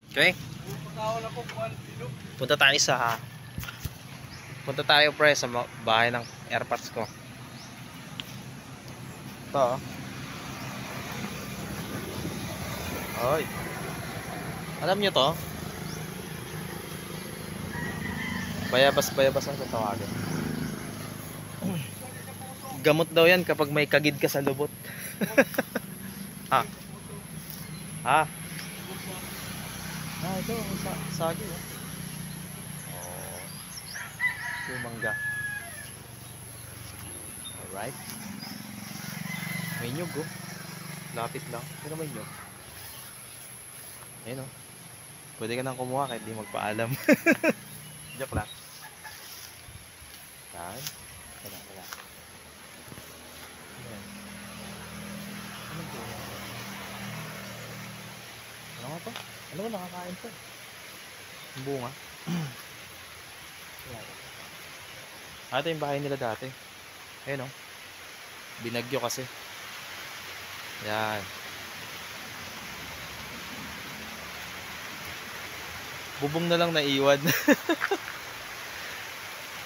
Okay? Punta tayo Punta tayo pre sa bahay ng airpods ko. Ito. Oy. Alam nyo to? Bayabas ang tatawagin. Gamot daw yan kapag may kagid ka sa lubot. Ha? Ha? Ah, ito. Sagi. Oh. Yung mangga. Alright. May nyug oh. Lapit lang. Pero may nyug. Ayun oh. Pwede ka nang kumuha kahit di magpaalam. Joke lang. Yan. Wala. Ayan. Ano po? Ano nga to? Ano ba nakakain to? Ang bunga. Ito yung bahay nila dati. Ayun oh. Binagyo kasi. Yan. Bubong na lang naiwan.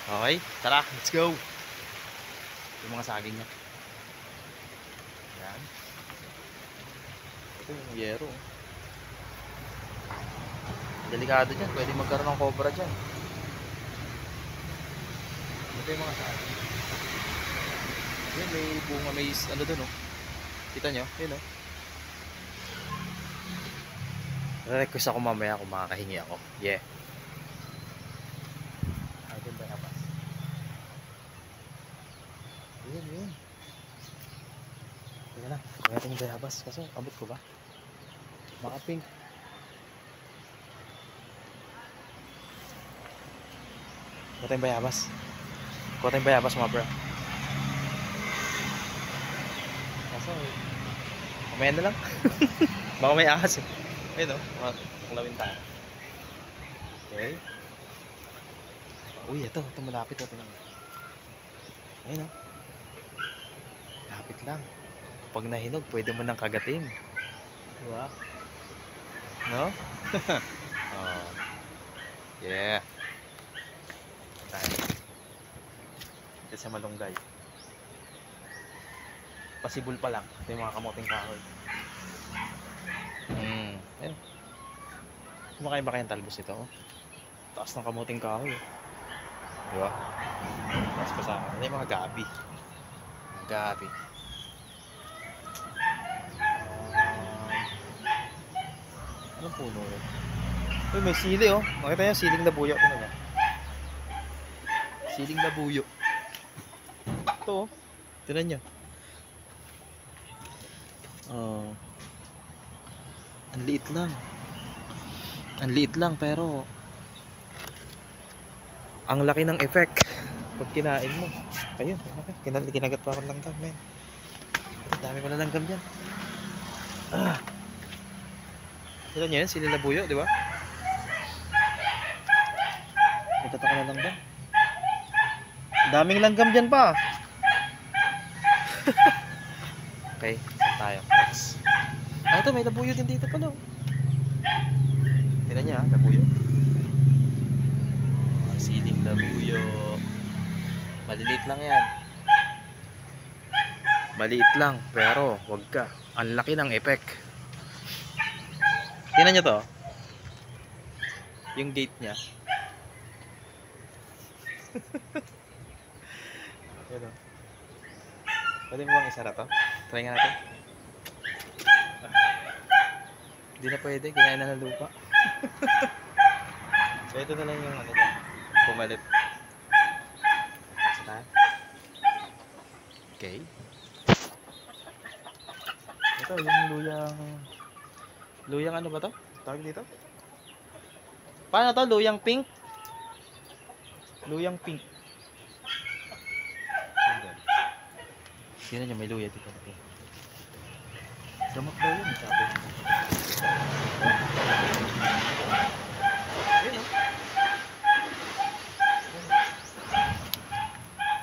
Okay, tara, let's go. Yung mga saging niya. Yan. Ito yung yero. Delikado dyan, pwede magkaroon ng cobra dyan. Ito yung mga saging. Yan, may bunga, may ano dun oh. Kita nyo? Yun oh. Re-request ako mamaya kung makakahingi ako. Yeah. Ayun ba yapas? Yun. Teka lang, kaya ito yung bayabas. Kaso, abot ko ba? Baka pink. Kuha tayong bayabas. Kuha tayong bayabas mga bro. Kaso, mamaya na lang. Baka may ahas eh. Ayun o, maklawin tayo. Okay. Uy, ito malapit o. Ayun o. Lapit lang. Pag nahinog, pwede mo nang kagatin. Diba? No? Oh. Yeah. Tayo. Ito sa malunggay. Pasibol pa lang. Ito yung mga kamoting kahoy. Ayun. Kumakain ba kayong talbos ito? Oh? Taas ng kamoting kahoy. Diba? Taas pa sa akin. Ito yung mga gabi. Gabi. Anong puno yun? Uy, may sili oh. Makita nyo, siling labuyo. Ano ba? Siling labuyo. Ito oh. Tinan nyo. Oh. Ang liit lang. Ang liit lang pero ang laki ng effect pag kinain mo. Ayun, kinagat pa akong langgam, men. Dami pala langgam dyan. Tignan nyo yan, sili labuyo, di ba? Nagtataka na langgam. Daming langgam dyan pa. Okay, saan tayo? Next. Ah, ito, may labuyo din dito pala. Tignan nyo ha, labuyo. Siling labuyo. Maliliit lang yan. Maliit lang, pero wag ka. Ang laki ng effect. Tingnan nyo to. Yung gate nya. Ito. Pwede mo bang isara to? Try nga natin. Hindi na pwede, kinain na ng lupa. So ito na lang yung ano niya. Pumalit. Okay. Ito yung luyang ano ba to? Tawag dito? Paano to? Luyang pink? Luyang pink. Sino nyo may luya dito? Gamot daw yun, sabi.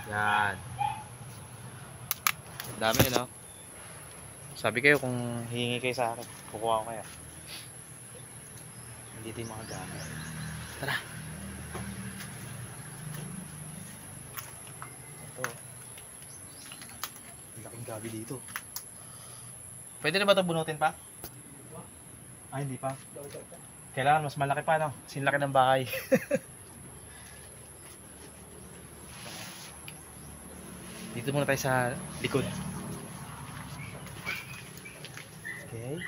Yan. Dami no? Sabi kayo kung hihingi kayo sa akin, kukuha ko kaya. Dito yung mga gabi. Tara. Ito. Ang laking gabi dito. Pwede na ba ito bunutin pa? Ay, hindi pa. Kailangan mas malaki pa, no? Kasi laki ng bahay. Dito muna tayo sa likod. Okay.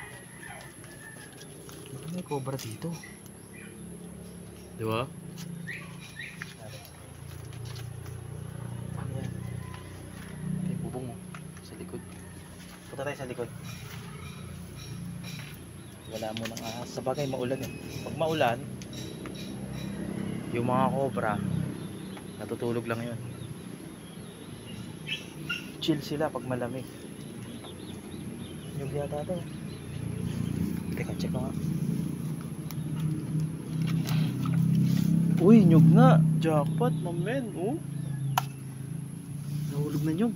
Baka may cobra dito. Di ba? Ayan. Ito yung bubong mo. Sa likod. Punta tayo sa likod. Wala mo nang ahas. Sa bagay maulan eh. Pag maulan, yung mga cobra, natutulog lang yun. Chill sila pag malamig. Nyug yata ito. Teka, check ko nga. Uy, nyug nga. Jackpot, mamen. Oh. Nahulog na nyug.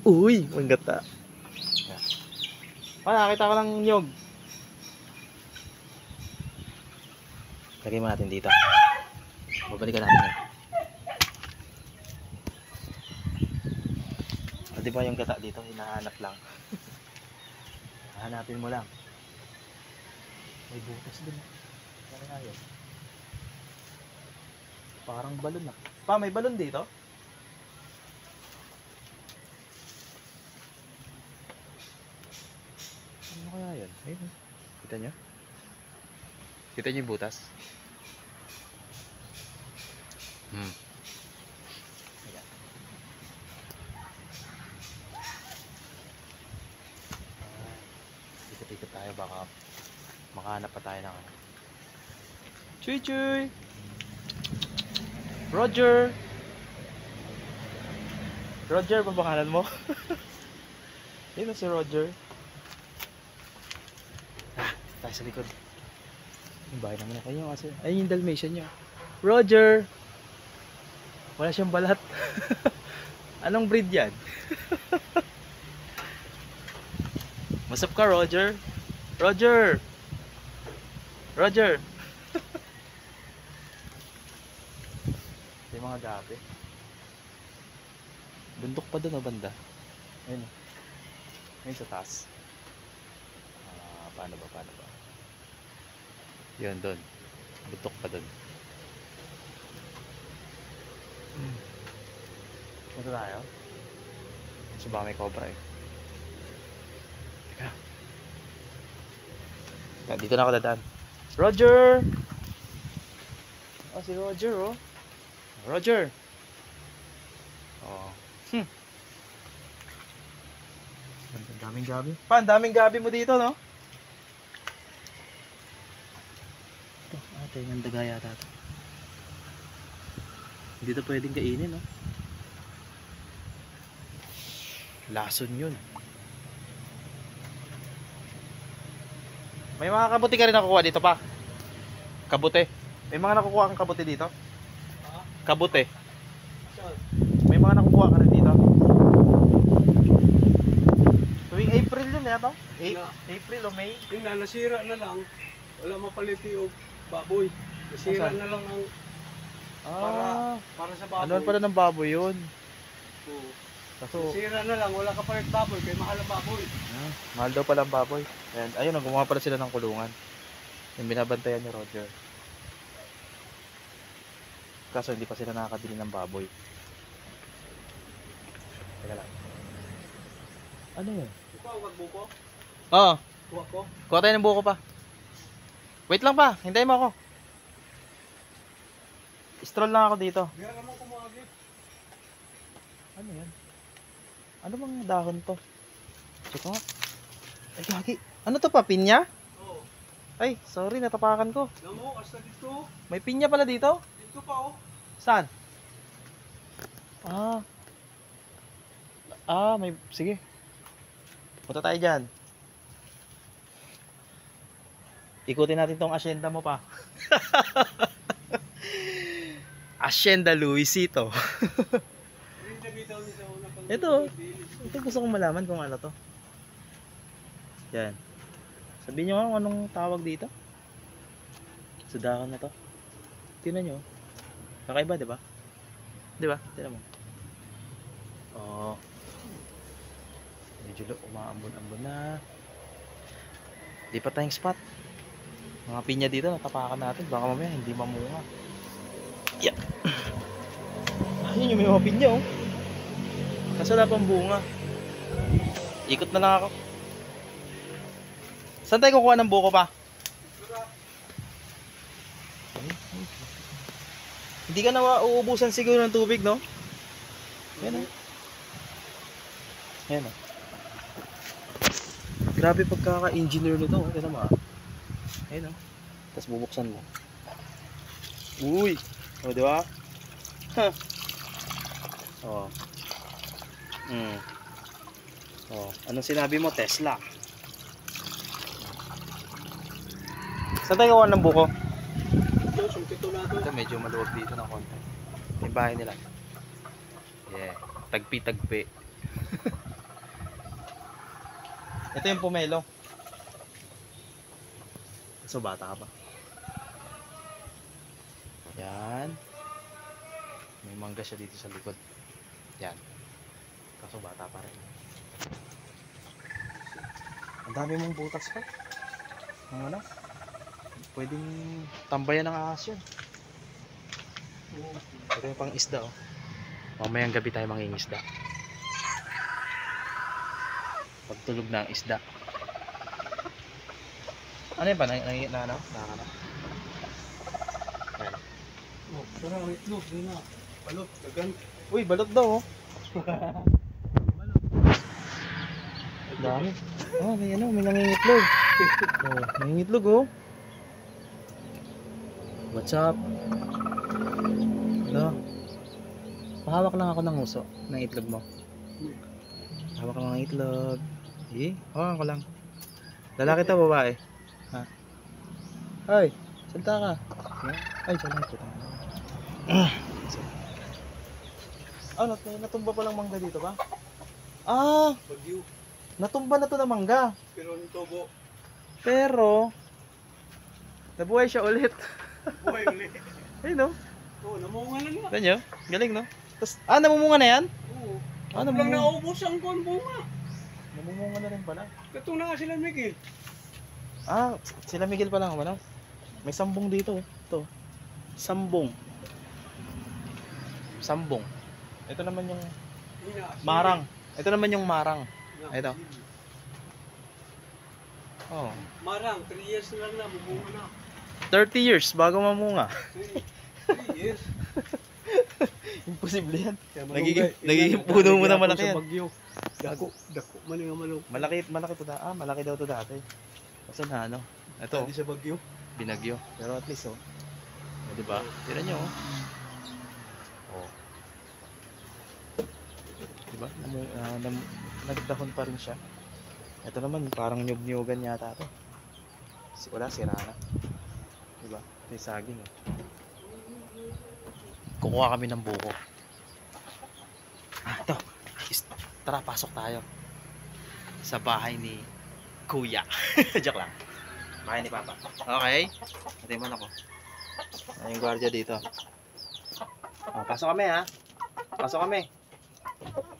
Uy, ang gata. Nakita ko ng nyug. Lagay mo natin dito. Babalikan natin yan. Di ba yung gata dito, hinahanap lang. Hanapin mo lang. May butas din. Ano nga yun? Parang balon na. Pa, may balon dito? Ano kaya yun? Ayun. Kita nyo? Kita nyo yung butas? Ikot-ikot tayo, baka makahanap pa tayo ng ano. Chuy chuy! Roger! Roger ba pangalan mo? Yun si Roger. Tayo sa likod. Yung bahay naman na kayo kasi. Ayun yung Dalmatian niya. Roger! Wala siyang balat. Anong breed yan? What's up ka, Roger? Roger! Roger! Yung mga gabi. Bundok pa doon o banda? Ayun o. Ayun sa taas. Paano ba? Yun doon. Bundok pa doon. Punta tayo. So baka may cobra eh. Teka. Dito na ako dadaan. Roger! Oh, si Roger oh. Roger! Oh. Ang daming gabi. Pa, ang daming gabi mo dito, no? Ito, ate, yung daga yata ito. Hindi ito pwedeng kainin, no? Lason yun. May mga kabuti ka rin nakukuha dito pa. Kabuti. May mga nakukuha kang kabuti dito? Kabuti. May mga nakukuha ka rin dito? Tuwing April yun yata? April o May? Yung nasira na lang, wala mapaliti o baboy. Nasira na lang ang para sa baboy. Ano pala ng baboy yun? Oo. Kaso, Nasira na lang, wala ka palit baboy, kaya mahal ang baboy. mahal daw pala ang baboy. Ayan, ayun, gumawa pala sila ng kulungan. Yung binabantayan ni Roger. Kaso hindi pa sila nakakabili ng baboy. Teka lang. Ano yun? Ikaw, magbuko? Oo, Kuha ko? kuha tayo ng buko pa. Wait lang pa, hintayin mo ako. Stroll lang ako dito. Meron naman kumagi. Ano yan? Ano bang dahon to? Check ko nga. Ay, gagi. Ano to pa? Pinya? Oo. Ay, sorry, natapakan ko. Namo, hasta dito. May pinya pala dito? Dito pa oh. Saan? May... Sige. Punta tayo dyan. Ikutin natin tong asyenda mo pa. Asyenda Luisito. Ito gusto kong malaman kung ano to. Yan. Sabihin nyo nga kung anong tawag dito. Sa dakan na to. Tingnan nyo. Kakaiba, di ba? Di ba? Tingnan mo. Oo. Medyo umaambon-ambon na. Lipat tayong spot. Mga pinya dito, natapakan natin. Baka mamaya hindi mamunga. Yeah. Ayun yung may mga pinya, oh. Kaso wala pang bunga. Ikot na lang ako. Saan tayo kukuha ng buko pa? Hindi ka na uubusan siguro ng tubig, no? Ayan, oh. Ayan, oh. Grabe pagkaka-engineer nito, oh. Tignan mo, ah. Ayan, oh. Tapos bubuksan mo. Uy! O, di ba? Ha! O. O, anong sinabi mo? Tesla. Saan tayo kuha ng buko? Ito, medyo maluwag dito ng konti. Yung bahay nila. Yeah. Tagpi-tagpi. Ito yung pomelo. So, bata ka pa. Yan. May mangga siya dito sa likod. Yan. Kaso bata pa rin. Ang dami mong butas pa. Ang ano? Pwedeng tambayan ng ahas yun. Ito yung pang isda, oh. Mamayang gabi tayo mangingisda. Pagtulog na ang isda. Ano yun ba? Yan. Oh, tara, itlog, yun na. Balot, dagan. Uy, balot daw, oh. Dami. Oh, may ano, may nangingitlog. Oh, nangingitlog, oh. What's up? Hello. Pahawak lang ako ng uso ng itlog mo. Hawak lang ng itlog. Eh, hawakan ko lang. Lalaki to, babae? Ha? Ay, salta ka. Ay, salta ka. Ah, natumba pa lang mangga dito ba? Ah, Bagyo. natumba na to na mangga. Pero ang tubo. Pero, nabuhay siya ulit. Buhay ulit. Ayun, no? Oo, namunga na nga. Ganyan, galing, no? Tapos, namumunga na yan? Oo. Ah, Lang namumunga. naubos ang bunga. Namumunga na rin pala. Ito na nga sila, Miguel. Ah, sila Miguel pa lang, ano? May sambong dito, ito. Sambong. Sambong. Ito naman yung marang. Ito naman yung marang. Ito. Oh. Marang, 3 years na lang na, bumunga na. 30 years bago mamunga. 3 years. Imposible yan. Kaya Nagiging puno mo na malaki yan. Sa bagyo. Dako, mali nga malok. Malaki to da. Malaki daw to dati. Kasi na ano? Ito, Hindi sa bagyo. binagyo. Pero at least, oh. Di ba? Tira nyo, oh. Oh. Di ba? Nagdahon pa rin siya. Ito naman, parang nyug-nyugan yata to. Wala, sira na. Di ba? Ito yung saging, oh. Kukuha kami ng buko. Ah, ito. Tara, pasok tayo. Sa bahay ni Kuya. Joke lang. Bahay ni Papa. Okay? Ito man ako. Ay, yung gwardiya dito. Oh, pasok kami, ha? Pasok kami.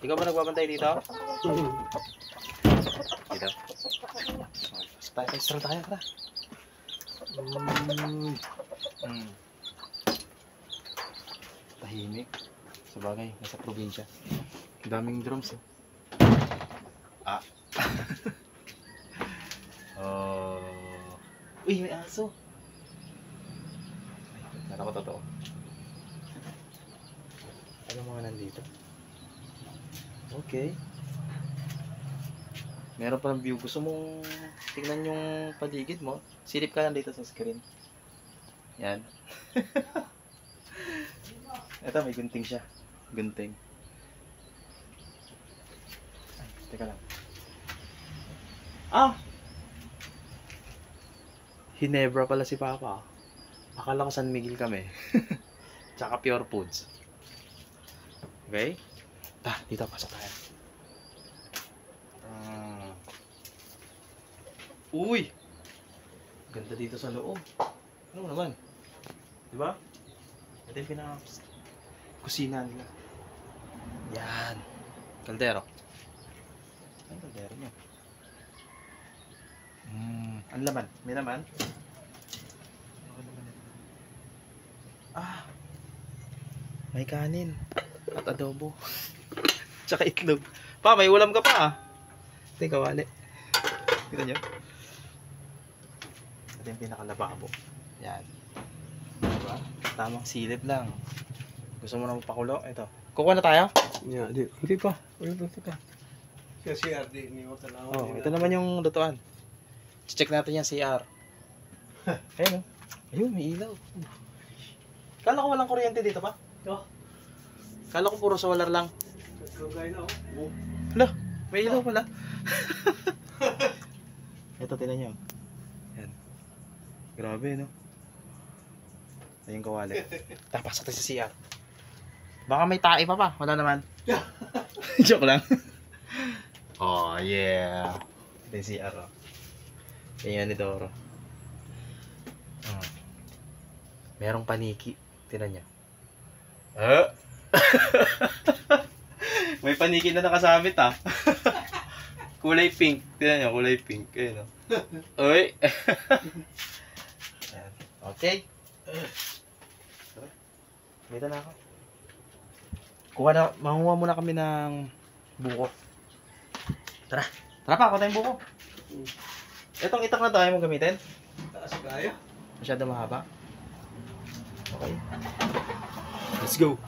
Ikaw ba nagbabantay dito? Dito. Extra tayo, tara. Tahimik. Sabagay, nasa probinsya. Ang daming drums, eh. Ah. Oh. Uy, may aso. Nara ko totoo. Ano mga nandito? Okay. Meron pa ng view. Gusto mong tingnan yung paligid mo? Silip ka lang dito sa screen. Yan. Ito, may gunting siya. Gunting. Ay, teka lang. Ah! Hinebra pala si Papa. Akala ko San Miguel kami. Tsaka Pure Foods. Okay? Dito, pasok tayo. Uy! Ganda dito sa loob. Ano naman? Diba? Ito yung kusina nila. Yan. Kaldero. Ang kaldero niya. Ang laman. May laman? Ano laman nito? Ah! May kanin. At adobo. Tsaka itlog. Pa, may ulam ka pa ah. Ito yung kawali. Kita nyo? Ito yung pinakalababo. Yan. Diba? Tamang silip lang. Gusto mo na mapakulo? Ito. Kukuha na tayo? Yeah, hindi pa. Hindi pa. Kasi RD, hindi mo tanaw. Oh, ito naman yung lutuan. Check natin yung CR. Ayun oh. Ayun, may ilaw. Kala ko walang kuryente dito pa? Ito. Kala ko puro solar lang. Lugay na oh. Hala, may ilaw pala. Ito, tinan nyo. Yan. Grabe, no? Ito yung kawali. Tapos ito sa CR. Baka may tae pa. Wala naman. Joke lang. Oh, yeah. Ito yung CR, oh. Yan ni Doro. Merong paniki. Tinan niya. May paniki na nakasabit ah. Kulay pink. Tinan niyo, kulay pink. Ayun oh. Uy. Okay. Dito na ako. Manguha muna kami ng buko. Tara. Tara pa, kuha tayong buko. Itong itak na to, ayaw mo gamitin? Taas kaya? Masyado mahaba. Okay. Let's go.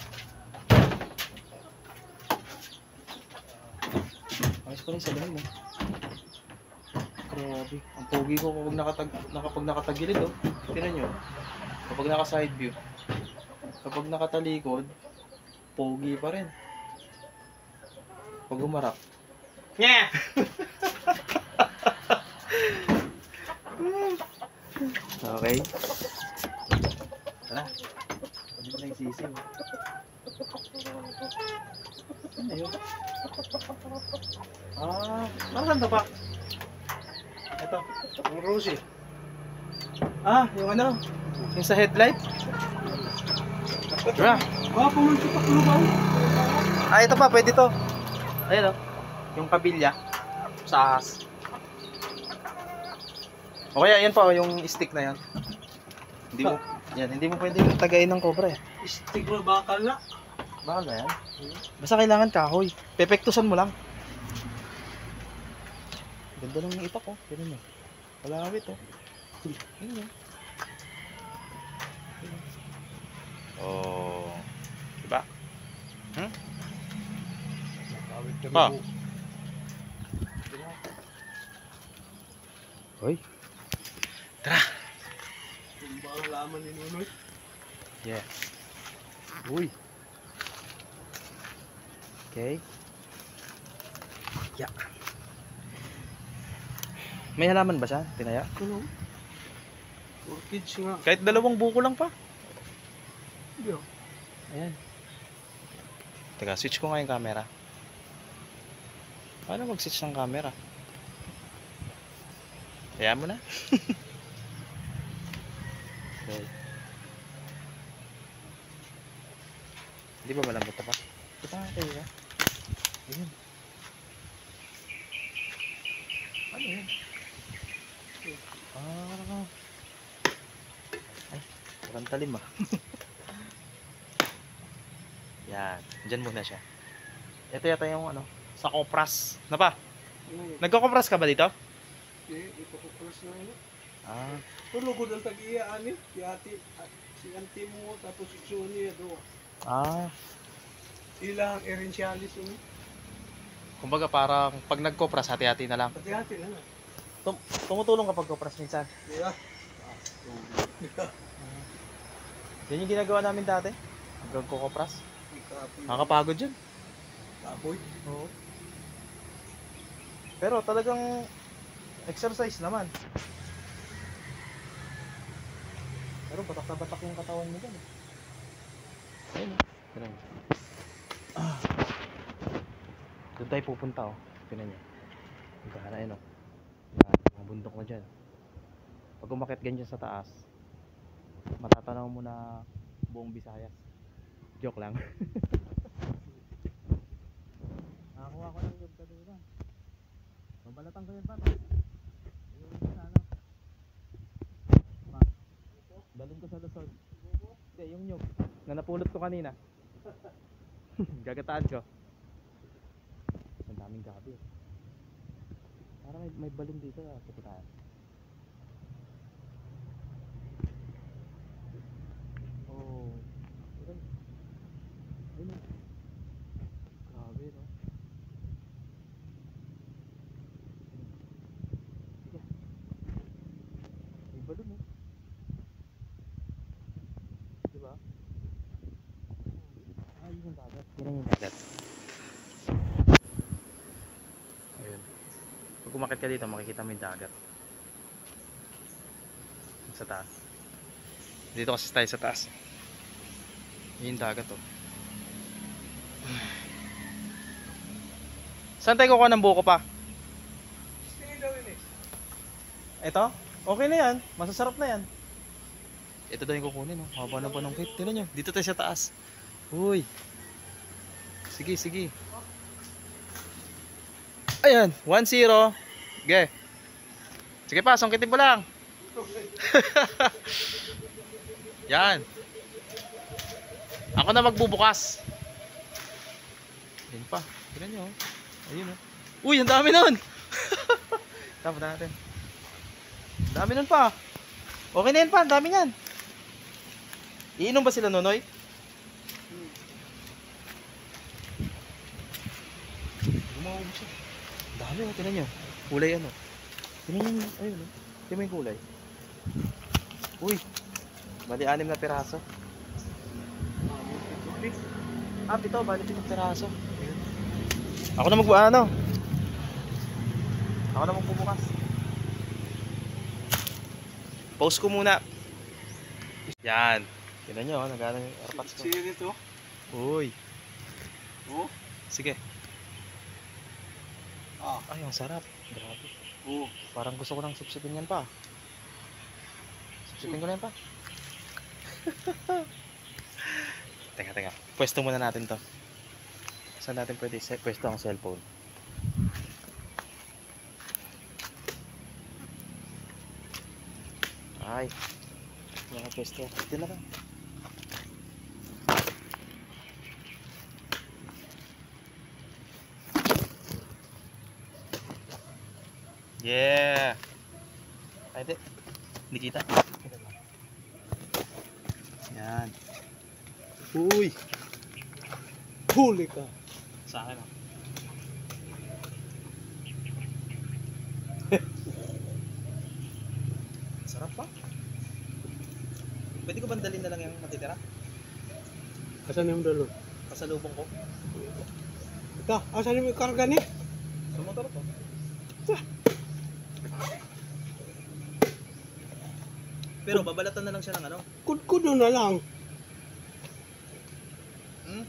Ayos pa rin sa dahil, Grabe. Ang pogi ko kapag nakatagilid, oh. Tingnan nyo. Kapag naka side view. Kapag nakatalikod, pogi pa rin. Pag umarap. Yeah! Okay. Tara. Pwede mo na yung sisiw. Ano yun? Ah, saan ba? Ito. Ang rosy. Ah, yung ano? Yung sa headlight? Tara. Pumunta pa kulubaw. Ah, ito pa. Pwede to. Ayan o. Yung kabilya. Sa ahas. O kaya yan pa, yung stick na yan. Hindi mo pwede tagayin ng cobra eh. Stick na bakal na. Bakal na yan? Basta kailangan kahoy. Pepektusan mo lang. Ganda ng itak oh. Ganun yun. Palawit oh. Ayun oh. Oh. Diba? Pa. Hoy. Tara. Yung bang laman ni Nunoy. Yeah. Uy. Okay. Yeah. May halaman ba siya? Tinaya? Ano? Orchids nga. Kahit 2 buko lang pa. Hindi oh. Ayan. Teka, switch ko nga yung camera. Paano mag-switch ng camera? Kaya mo na. Okay. Hindi ba malambot na pa? Ito nga tayo ba? Ayun. Ano yun? Ah. Ay, parang talim ah. Yan. Diyan muna siya. Ito yata yung ano, sa kopras. Na pa? Nagko-kopras ka ba dito? Ito ko plus na yun. Ah. Tulugod ang tag-iya ani. Si auntie mo tapos si Johnny do. Ah. Ilang erensyalis yun. Kumbaga parang pag nagkopras, hati-hati na lang. Hati-hati na nga. Tumutulong kapag kopras minsan. Yeah. Yan yung ginagawa namin dati. Nagkokopras. Nakakapagod yun. Kaboy. Oo. Pero talagang exercise naman. Pero batak na batak yung katawan mo dyan. Ayun. Ganun. Doon tayo pupunta oh. Tignan niyo. Magkana yun oh. Mga bundok na dyan. Pag umakyat ganyan sa taas, matatanaw mo na buong Visayas. Joke lang. Nakakuha ko ng yun kanina. Mabalatan ko yun pa. Ayun sa ano. Dalhin ko sa Luzon. Hindi, yung nyug na napulot ko kanina. Gagataan ko. Ang daming gabi. Para may balon dito sa kitaan. Oh. Ayun. Ayun. Grabe, no? Sige. May balon, no? Diba? Ah, yun yung dagat. Yun yung dagat. Ayun. Pag umakit ka dito, makikita mo yung dagat. Sa taas. Dito kasi tayo sa taas. Yun yung dagat, oh. Saan tayo kukuha ng buko pa? Ito? Okay na yan. Masasarap na yan. Ito daw yung kukunin, oh. Haba na pa ng kit. Tignan nyo. Dito tayo sa taas. Uy. Sige, sige. Ayan. 1-0. Sige. Sige pa. Sungkitin mo lang. Yan. Ako na magbubukas. Yan pa. Tignan nyo, oh. Ayun, oh. Uy, ang dami nun. Tapos na natin. Ang dami nun pa. Okay na yan pa. Ang dami yan. Iinom ba sila, Nonoy? Gumawag siya. Ang dami, oh. Tignan nyo. Kulay ano. Tignan nyo. Ayun, oh. Tignan mo yung kulay. Uy. Bali 6 na piraso. Ah, pito. Bali 7 piraso. Ako na ano? Ako na magbubukas. Pause ko muna. Yan. Tignan nyo, nagana yung airpods ko. Sige dito. Uy. Oh. Sige. Ah. Ay, ang sarap. Grabe. Oh. Parang gusto ko nang sipsipin yan pa. Sipsipin ko na yan pa. Teka. Pwesto muna natin to. Saan natin pwede pwesto ang cellphone? Ay. Mga pwesto. Ito na lang. Yeah. Ay, hindi kita. Yan. Uy. Huli ka. Sa akin, oh. Sarap pa. Pwede ko bandalin na lang yung matitira? Asan yung dalo? Pasalubong ko. Ito, asan yung karga ni? Sa motor ko. Pero babalatan na lang siya ng ano? Kudkudo na lang. Hmm?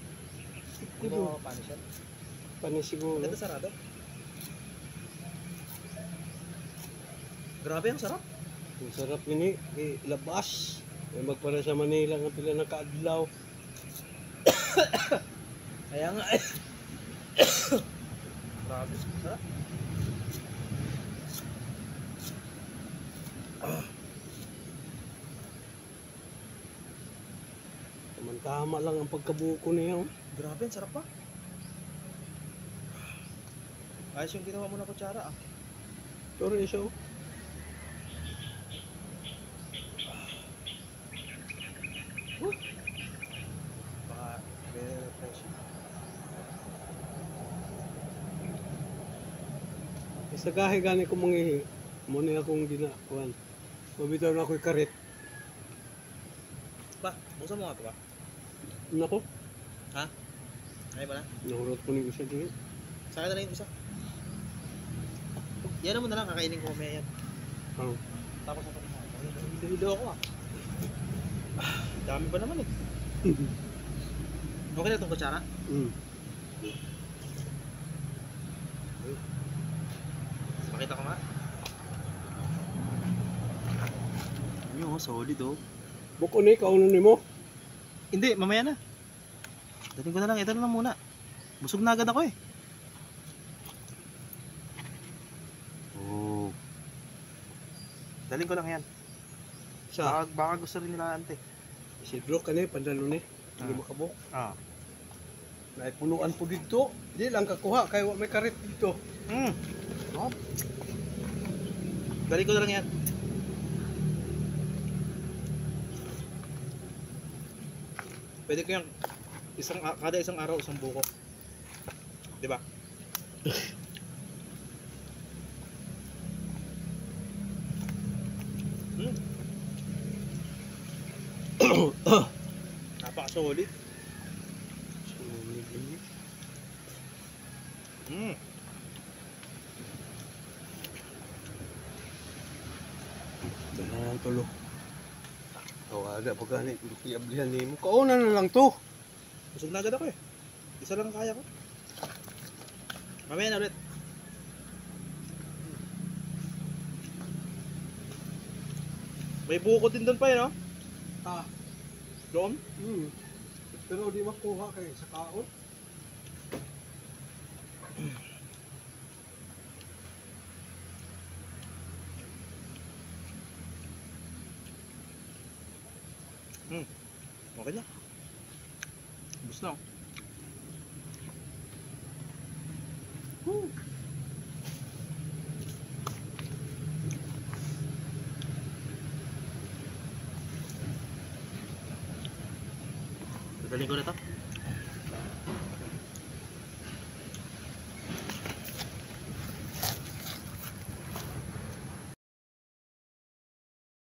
Kudo. Paano siya? Panisiguro. Ito sarado. Grabe, ang sarap. Ang sarap ini, ilabas. May magpara sa Manila nga pila nakaadlaw. Kaya nga eh. Grabe, sarap. Tama lang ang pagkabuko niya. Oh. Grabe, ang sarap pa. Ayos yung ginawa mo na kutsara, ah. Pero iso. Baka very refreshing. Isa kahe gani ko mangihi. Muna akong ginakuan. Mabitaw na ako'y karit. Ba, buksan mo nga ito ba? Nako, Ha? Ay pala? nahurot ko ni isa din. Sa akin na lang yung isa. Yan mo na lang, kakainin ko mamaya yan. Oh. Tapos ako na. Hilo ako, ah. Dami pa naman eh. Okay na itong kutsara? Mm. Pakita ko nga. Nyo, solid oh. Buko ni, kauno ni mo. Hindi, mamaya na. Dating ko na lang, ito na lang muna. Busog na agad ako eh. Oh. Daling ko lang yan. Sa Baka gusto rin nila ante. Isidro ka ni, pandalo ni. Hindi makabok. Ah. Naipunuan po dito. Di lang kakuha, kaya wa may karit dito. Oh. Daling ko na lang yan. Pwede ko yung kada isang araw isang buko. 'Di ba? Napaka-solid. Dala lang tulo. Tawaga pa gani, iyablihan ni mo. Kauna na lang to. Busog na agad ako eh. Isa lang ang kaya ko. Mamaya na ulit. May buko din doon pa eh, no? Ah, Doon? pero di makuha kay sa kaon. Okay na. Bus na. Dadaling ko na to.